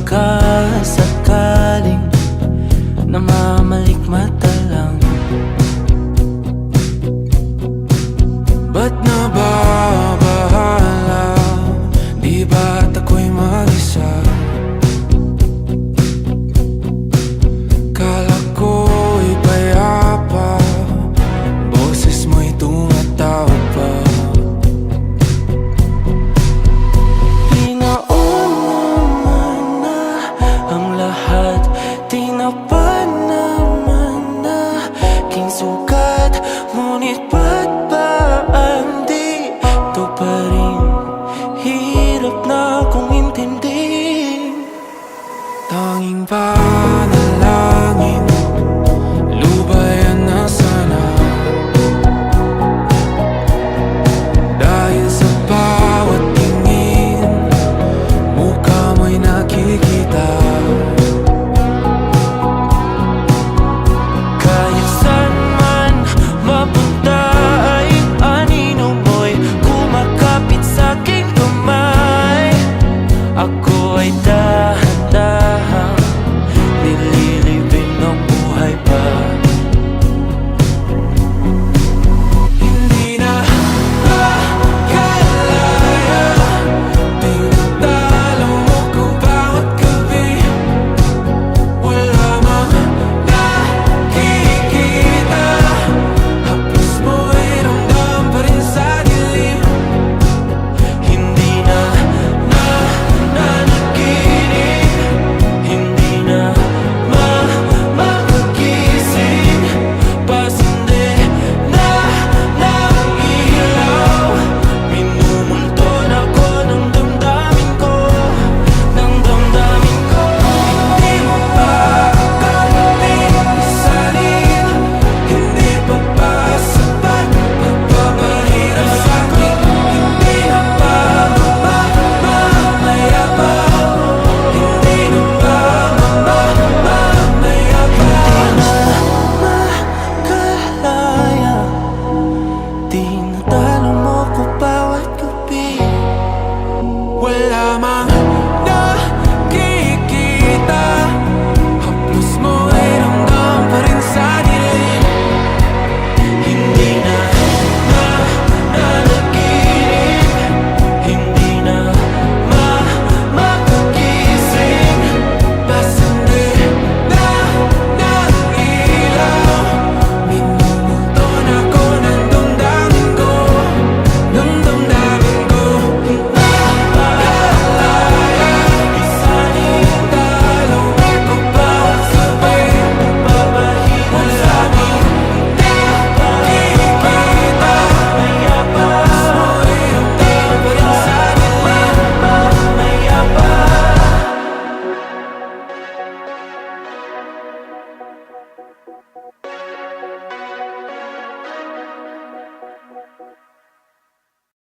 sakaling namamalikmata lang. Ba't nababahala? Di ba't ako'y mag-isa? Kala ko'y payapa, boses mo'y tumatawag pa. Pinaunaman na ang lahat, tinapan naman na aking sugat. Ngunit ba't ba ang dito pa rin? Hirap na akong intindihin. Tanging panalangin, lubayan na sana. Dahil sa bawat tingin, mukha mo'y nakikita. Kahit saan man mapunta ay anino mo'y kumakapit sa'king kamay. Ako ay dahan-dahang nililibing ng buhay pa. Hindi na makalaya, tinatalo mo ko bawat gabi. Wala mang nakikita, hapos mo'y ramdam pa rin sa dilim. Hindi na nanaginip, hindi na makagising. Pasindi na ng ilaw, minumulton ako ng damdamin ko, ng damdamin ko. Hindi mo pa kailanman isanin, hindi pa ba sapat pagpapahirap sa'kin? Hindi na ba mamamayabang? Hindi na ba mamamayabang? Makalaya, tinatalo mo ko bawat gabi. Wala mang